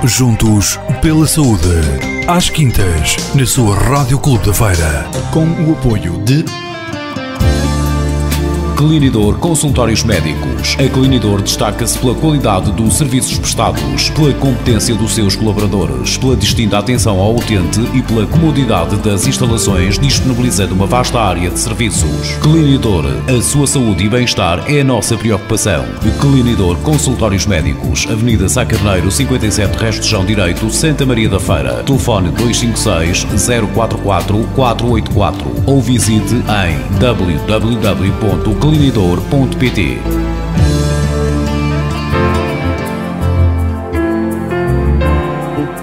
Juntos pela saúde. Às quintas, na sua Rádio Clube da Feira. Com o apoio de Clinidor Consultórios Médicos. A Clinidor destaca-se pela qualidade dos serviços prestados, pela competência dos seus colaboradores, pela distinta atenção ao utente e pela comodidade das instalações, disponibilizando uma vasta área de serviços. Clinidor, a sua saúde e bem-estar é a nossa preocupação. Clinidor Consultórios Médicos, Avenida Sá Carneiro, 57, Resto de Chão Direito, Santa Maria da Feira. Telefone 256 044 484 ou visite em www.clinidor.pt.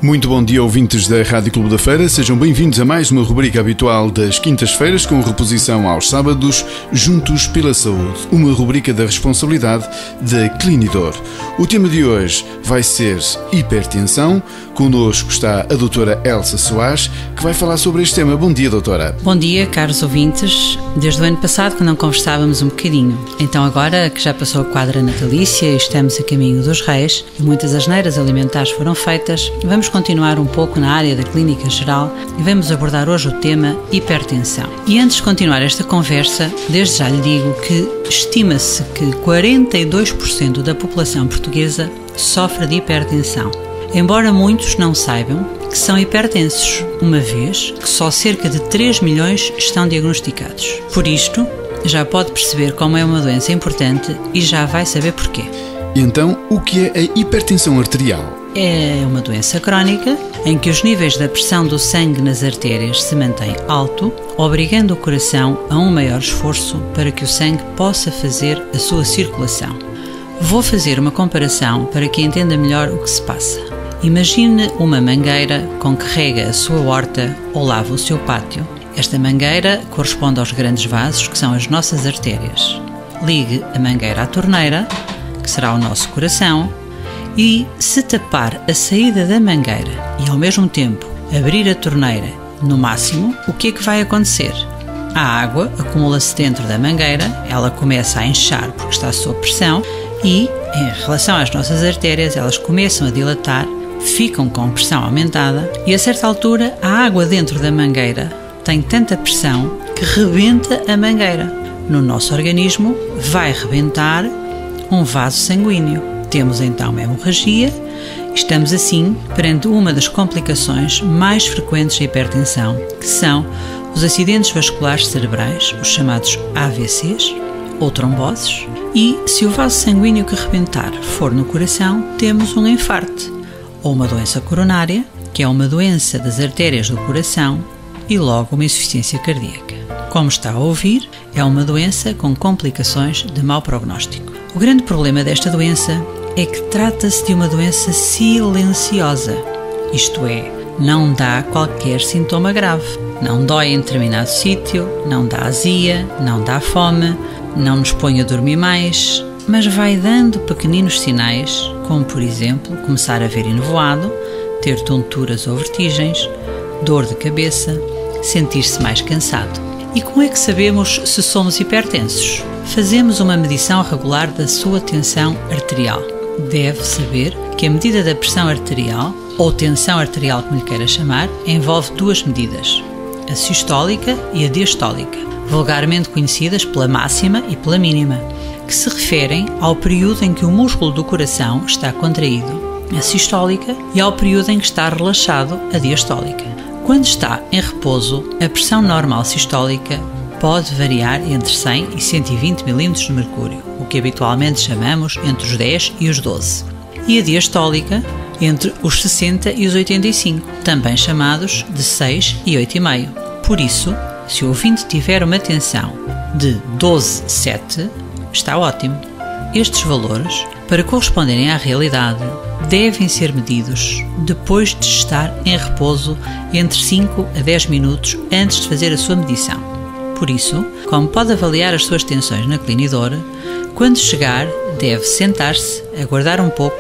Muito bom dia, ouvintes da Rádio Clube da Feira. Sejam bem-vindos a mais uma rubrica habitual das quintas-feiras, com reposição aos sábados, Juntos pela Saúde, uma rubrica da responsabilidade da Clinidor. O tema de hoje vai ser hipertensão. Connosco está a doutora Elsa Soares, que vai falar sobre este tema. Bom dia, doutora. Bom dia, caros ouvintes. Desde o ano passado que não conversávamos um bocadinho. Então agora que já passou a quadra natalícia e estamos a caminho dos Reis e muitas asneiras alimentares foram feitas, vamos continuar um pouco na área da clínica geral e vamos abordar hoje o tema hipertensão. E antes de continuar esta conversa, desde já lhe digo que estima-se que 42% da população portuguesa sofre de hipertensão, embora muitos não saibam que são hipertensos, uma vez que só cerca de 3 milhões estão diagnosticados. Por isto, já pode perceber como é uma doença importante e já vai saber porquê. Então, o que é a hipertensão arterial? É uma doença crónica em que os níveis da pressão do sangue nas artérias se mantêm alto, obrigando o coração a um maior esforço para que o sangue possa fazer a sua circulação. Vou fazer uma comparação para que entenda melhor o que se passa. Imagine uma mangueira com que rega a sua horta ou lava o seu pátio. Esta mangueira corresponde aos grandes vasos, que são as nossas artérias. Ligue a mangueira à torneira, que será o nosso coração, e se tapar a saída da mangueira e ao mesmo tempo abrir a torneira no máximo, o que é que vai acontecer? A água acumula-se dentro da mangueira, ela começa a inchar porque está sob pressão e, em relação às nossas artérias, elas começam a dilatar, ficam com pressão aumentada e a certa altura a água dentro da mangueira tem tanta pressão que rebenta a mangueira. No nosso organismo vai rebentar um vaso sanguíneo. Temos então uma hemorragia e estamos assim perante uma das complicações mais frequentes da hipertensão, que são os acidentes vasculares cerebrais, os chamados AVCs ou tromboses, e se o vaso sanguíneo que rebentar for no coração, temos um infarto, ou uma doença coronária, que é uma doença das artérias do coração, e logo uma insuficiência cardíaca. Como está a ouvir, é uma doença com complicações de mau prognóstico. O grande problema desta doença é que trata-se de uma doença silenciosa, isto é, não dá qualquer sintoma grave. Não dói em determinado sítio, não dá azia, não dá fome, não nos põe a dormir mais, mas vai dando pequeninos sinais, como por exemplo, começar a ver enevoado, ter tonturas ou vertigens, dor de cabeça, sentir-se mais cansado. E como é que sabemos se somos hipertensos? Fazemos uma medição regular da sua tensão arterial. Deve saber que a medida da pressão arterial, ou tensão arterial como lhe queira chamar, envolve duas medidas, a sistólica e a diastólica, vulgarmente conhecidas pela máxima e pela mínima, que se referem ao período em que o músculo do coração está contraído, a sistólica, e ao período em que está relaxado, a diastólica. Quando está em repouso, a pressão normal sistólica pode variar entre 100 e 120 mm de mercúrio, o que habitualmente chamamos entre os 10 e os 12. E a diastólica entre os 60 e os 85, também chamados de 6 e 8,5. Por isso, se o ouvinte tiver uma tensão de 12,7, está ótimo. Estes valores, para corresponderem à realidade, devem ser medidos depois de estar em repouso entre 5 a 10 minutos antes de fazer a sua medição. Por isso, como pode avaliar as suas tensões na Clinidor, quando chegar, deve sentar-se, aguardar um pouco,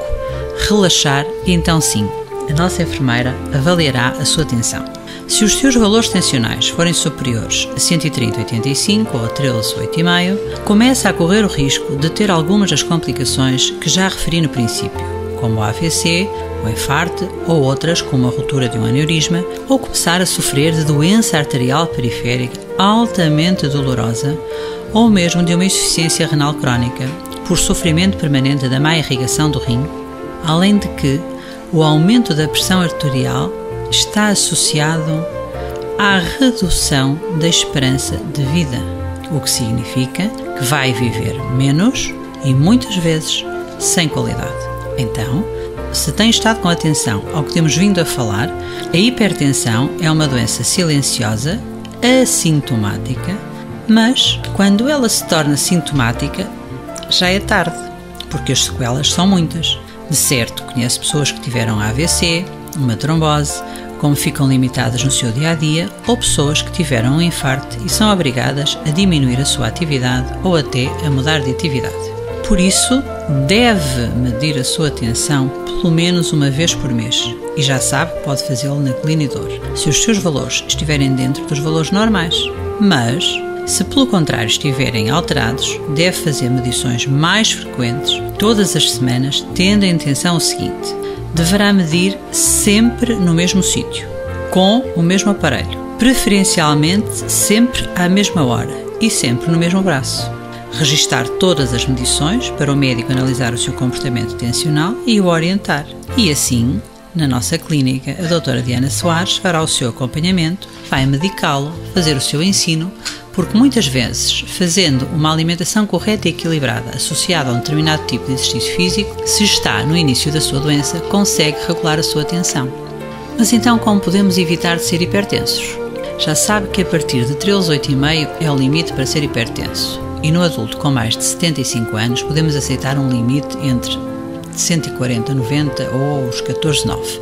relaxar e então sim, a nossa enfermeira avaliará a sua tensão. Se os seus valores tensionais forem superiores a 130/85 ou a 13/8,5, começa a correr o risco de ter algumas das complicações que já referi no princípio, como o AVC, o infarte, ou outras, como a ruptura de um aneurisma, ou começar a sofrer de doença arterial periférica altamente dolorosa, ou mesmo de uma insuficiência renal crónica, por sofrimento permanente da má irrigação do rim, além de que o aumento da pressão arterial está associado à redução da esperança de vida, o que significa que vai viver menos e muitas vezes sem qualidade. Então, se tem estado com atenção ao que temos vindo a falar, a hipertensão é uma doença silenciosa, assintomática, mas quando ela se torna sintomática, já é tarde, porque as sequelas são muitas. De certo, conheço pessoas que tiveram AVC, uma trombose, como ficam limitadas no seu dia-a-dia, ou pessoas que tiveram um infarto e são obrigadas a diminuir a sua atividade ou até a mudar de atividade. Por isso, deve medir a sua tensão pelo menos uma vez por mês e já sabe que pode fazê-lo na Clinidor, se os seus valores estiverem dentro dos valores normais. Mas, se pelo contrário estiverem alterados, deve fazer medições mais frequentes todas as semanas, tendo em atenção o seguinte: deverá medir sempre no mesmo sítio, com o mesmo aparelho, preferencialmente sempre à mesma hora e sempre no mesmo braço. Registar todas as medições para o médico analisar o seu comportamento tensional e o orientar. E assim, na nossa clínica, a doutora Diana Soares fará o seu acompanhamento, vai medicá-lo, fazer o seu ensino, porque muitas vezes, fazendo uma alimentação correta e equilibrada associada a um determinado tipo de exercício físico, se está no início da sua doença, consegue regular a sua tensão. Mas então como podemos evitar de ser hipertensos? Já sabe que a partir de 13,8,5 é o limite para ser hipertenso. E no adulto com mais de 75 anos podemos aceitar um limite entre 140/90 ou os 14/9,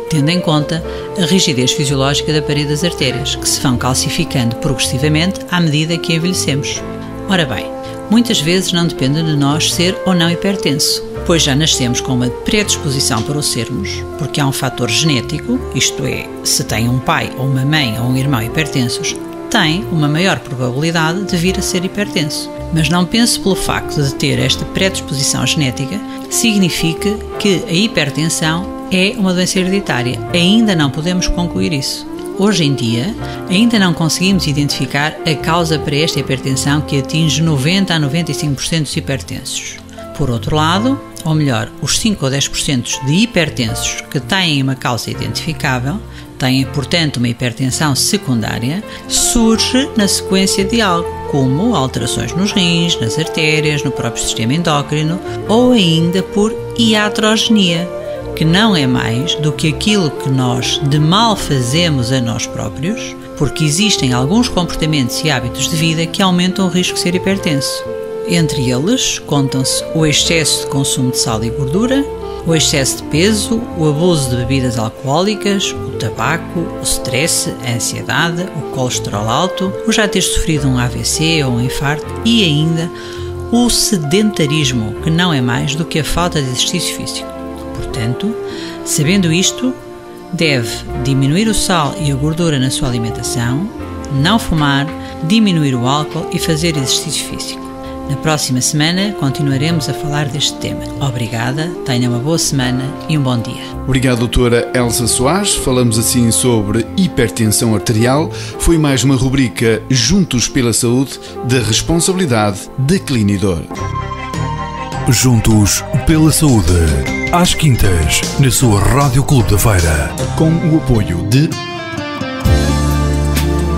tendo em conta a rigidez fisiológica da parede das artérias, que se vão calcificando progressivamente à medida que envelhecemos. Ora bem, muitas vezes não depende de nós ser ou não hipertenso, pois já nascemos com uma predisposição para o sermos, porque há um fator genético, isto é, se tem um pai ou uma mãe ou um irmão hipertensos, tem uma maior probabilidade de vir a ser hipertenso. Mas não pense pelo facto de ter esta predisposição genética significa que a hipertensão é uma doença hereditária. Ainda não podemos concluir isso. Hoje em dia, ainda não conseguimos identificar a causa para esta hipertensão que atinge 90 a 95% dos hipertensos. Por outro lado, ou melhor, os 5 ou 10% de hipertensos que têm uma causa identificável, têm, portanto, uma hipertensão secundária, surge na sequência de algo, como alterações nos rins, nas artérias, no próprio sistema endócrino, ou ainda por iatrogenia, que não é mais do que aquilo que nós de mal fazemos a nós próprios, porque existem alguns comportamentos e hábitos de vida que aumentam o risco de ser hipertenso. Entre eles, contam-se o excesso de consumo de sal e gordura, o excesso de peso, o abuso de bebidas alcoólicas, o tabaco, o stress, a ansiedade, o colesterol alto, o já ter sofrido um AVC ou um infarto e ainda o sedentarismo, que não é mais do que a falta de exercício físico. Portanto, sabendo isto, deve diminuir o sal e a gordura na sua alimentação, não fumar, diminuir o álcool e fazer exercício físico. Na próxima semana continuaremos a falar deste tema. Obrigada, tenha uma boa semana e um bom dia. Obrigado, doutora Elsa Soares. Falamos assim sobre hipertensão arterial. Foi mais uma rubrica Juntos pela Saúde, da responsabilidade da Clinidor. Juntos pela Saúde, às quintas, na sua Rádio Clube da Feira, com o apoio de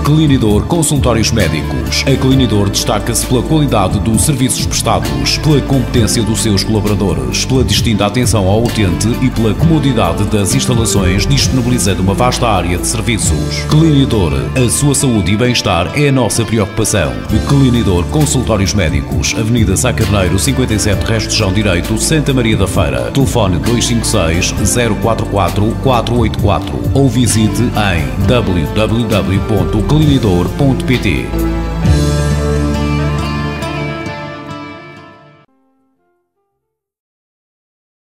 Clinidor Consultórios Médicos. A Clinidor destaca-se pela qualidade dos serviços prestados, pela competência dos seus colaboradores, pela distinta atenção ao utente e pela comodidade das instalações, disponibilizando uma vasta área de serviços. Clinidor, a sua saúde e bem-estar é a nossa preocupação. Clinidor Consultórios Médicos, Avenida Sá Carneiro, 57, Resto de Chão Direito, Santa Maria da Feira. Telefone 256 044 484 ou visite em www.clinidor.pt.